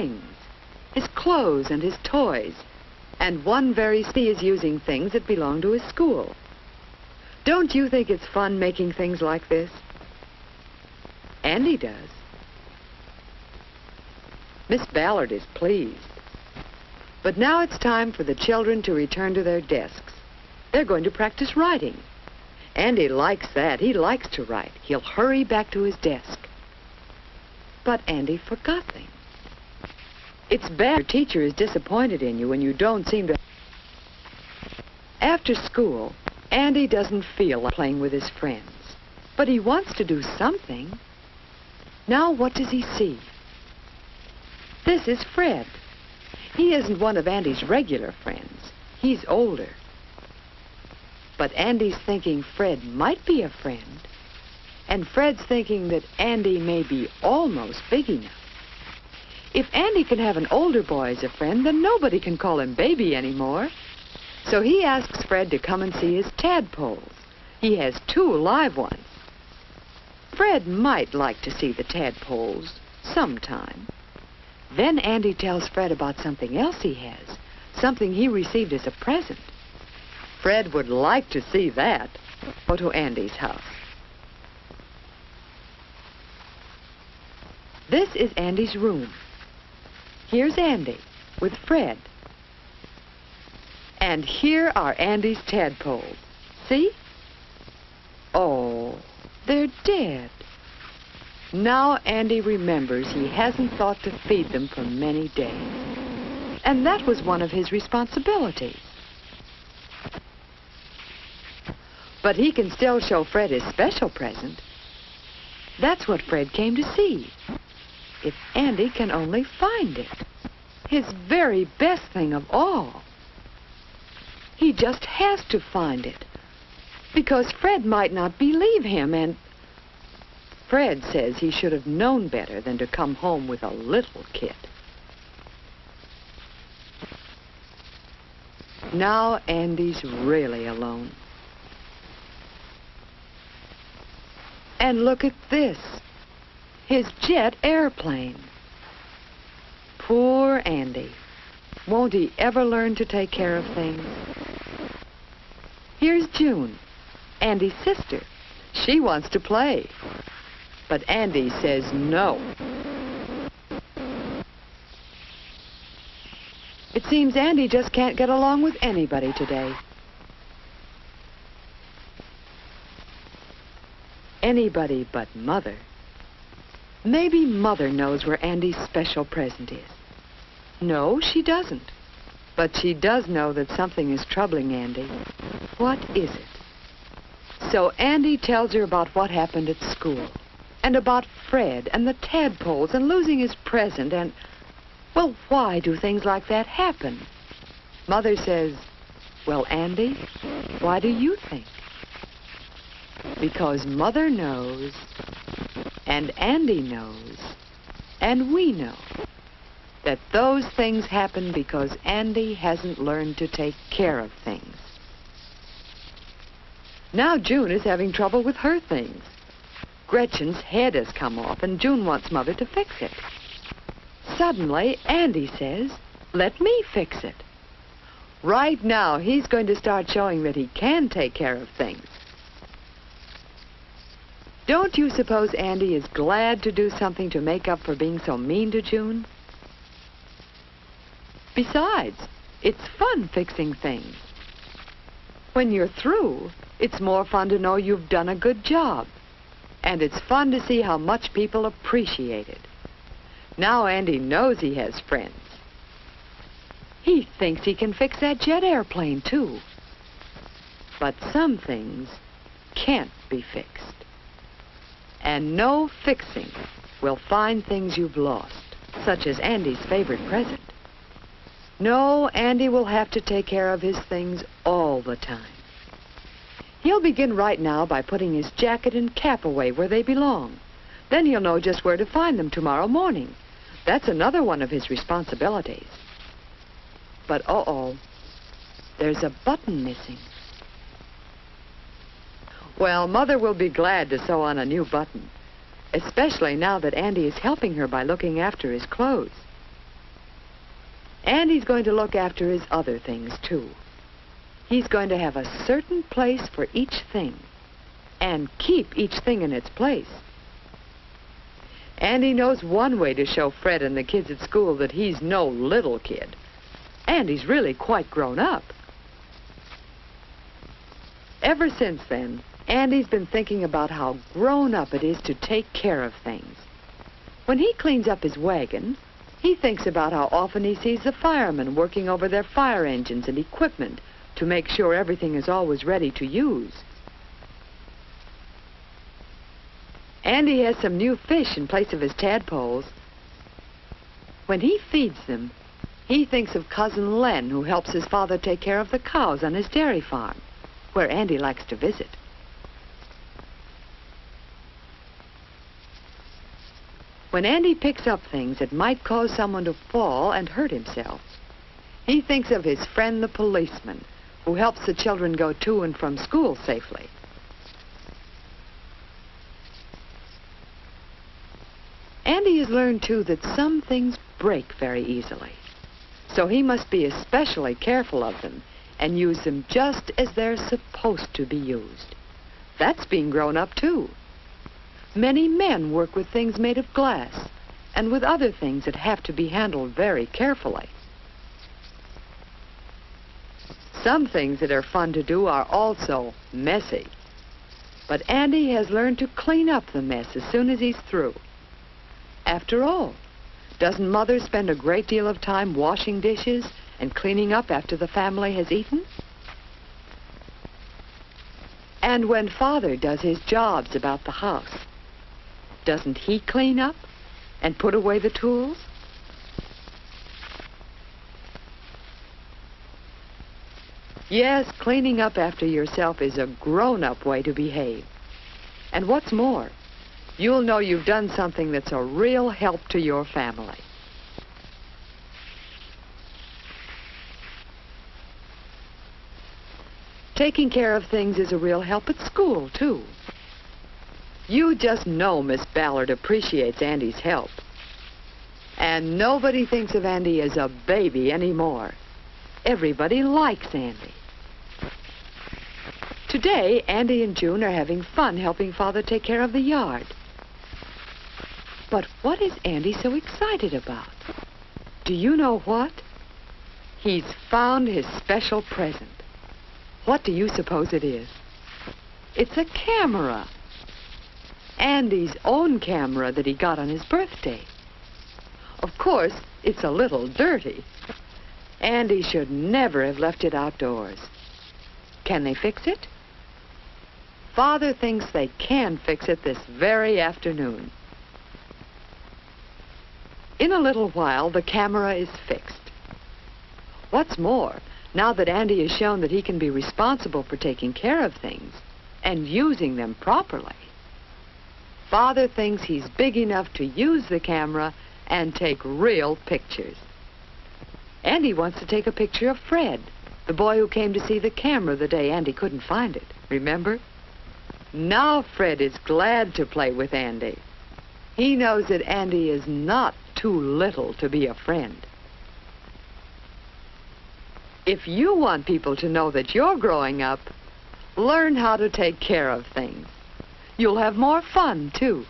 things, his clothes and his toys, and one very he is using things that belong to his school. Don't you think it's fun making things like this? Andy does. Miss Ballard is pleased. But now it's time for the children to return to their desks. They're going to practice writing. Andy likes that. He likes to write. He'll hurry back to his desk. But Andy forgot things. It's bad your teacher is disappointed in you when you don't seem to... After school, Andy doesn't feel like playing with his friends. But he wants to do something. Now what does he see? This is Fred. He isn't one of Andy's regular friends. He's older. But Andy's thinking Fred might be a friend. And Fred's thinking that Andy may be almost big enough. If Andy can have an older boy as a friend, then nobody can call him baby anymore. So he asks Fred to come and see his tadpoles. He has 2 live ones. Fred might like to see the tadpoles sometime. Then Andy tells Fred about something else he has, something he received as a present. Fred would like to see that. Go to Andy's house. This is Andy's room. Here's Andy with Fred. And here are Andy's tadpoles. See? Oh, they're dead. Now Andy remembers he hasn't thought to feed them for many days. And that was one of his responsibilities. But he can still show Fred his special present. That's what Fred came to see. If Andy can only find it. His very best thing of all. He just has to find it. Because Fred might not believe him, and Fred says he should have known better than to come home with a little kid. Now Andy's really alone. And look at this. His jet airplane. Poor Andy. Won't he ever learn to take care of things? Here's June, Andy's sister. She wants to play. But Andy says no. It seems Andy just can't get along with anybody today. Anybody but Mother. Maybe Mother knows where Andy's special present is. No, she doesn't. But she does know that something is troubling Andy. What is it? So Andy tells her about what happened at school. And about Fred and the tadpoles and losing his present and... Well, why do things like that happen? Mother says, well, Andy, why do you think? Because Mother knows, and Andy knows, and we know that those things happen because Andy hasn't learned to take care of things. Now June is having trouble with her things. Gretchen's head has come off, and June wants Mother to fix it. Suddenly, Andy says, let me fix it. Right now, he's going to start showing that he can take care of things. Don't you suppose Andy is glad to do something to make up for being so mean to June? Besides, it's fun fixing things. When you're through, it's more fun to know you've done a good job. And it's fun to see how much people appreciate it. Now Andy knows he has friends. He thinks he can fix that jet airplane, too. But some things can't be fixed. And no fixing will find things you've lost, such as Andy's favorite present. No, Andy will have to take care of his things all the time. He'll begin right now by putting his jacket and cap away where they belong. Then he'll know just where to find them tomorrow morning. That's another one of his responsibilities. But uh-oh, there's a button missing. Well, Mother will be glad to sew on a new button, especially now that Andy is helping her by looking after his clothes. And he's going to look after his other things, too. He's going to have a certain place for each thing and keep each thing in its place. And he knows one way to show Fred and the kids at school that he's no little kid. And he's really quite grown up. Ever since then, Andy's been thinking about how grown up it is to take care of things. When he cleans up his wagon, he thinks about how often he sees the firemen working over their fire engines and equipment to make sure everything is always ready to use. Andy has some new fish in place of his tadpoles. When he feeds them, he thinks of Cousin Len, who helps his father take care of the cows on his dairy farm, where Andy likes to visit. When Andy picks up things that might cause someone to fall and hurt himself, he thinks of his friend the policeman, who helps the children go to and from school safely. Andy has learned, too, that some things break very easily. So he must be especially careful of them and use them just as they're supposed to be used. That's being grown up, too. Many men work with things made of glass and with other things that have to be handled very carefully. Some things that are fun to do are also messy. But Andy has learned to clean up the mess as soon as he's through. After all, doesn't Mother spend a great deal of time washing dishes and cleaning up after the family has eaten? And when Father does his jobs about the house, doesn't he clean up and put away the tools? Yes, cleaning up after yourself is a grown-up way to behave. And what's more, you'll know you've done something that's a real help to your family. Taking care of things is a real help at school, too. You just know Miss Ballard appreciates Andy's help. And nobody thinks of Andy as a baby anymore. Everybody likes Andy. Today, Andy and June are having fun helping Father take care of the yard. But what is Andy so excited about? Do you know what? He's found his special present. What do you suppose it is? It's a camera. Andy's own camera that he got on his birthday. Of course, it's a little dirty. Andy should never have left it outdoors. Can they fix it? Father thinks they can fix it this very afternoon. In a little while, the camera is fixed. What's more, now that Andy has shown that he can be responsible for taking care of things and using them properly, Father thinks he's big enough to use the camera and take real pictures. Andy wants to take a picture of Fred, the boy who came to see the camera the day Andy couldn't find it. Remember? Now Fred is glad to play with Andy. He knows that Andy is not too little to be a friend. If you want people to know that you're growing up, learn how to take care of things. You'll have more fun, too.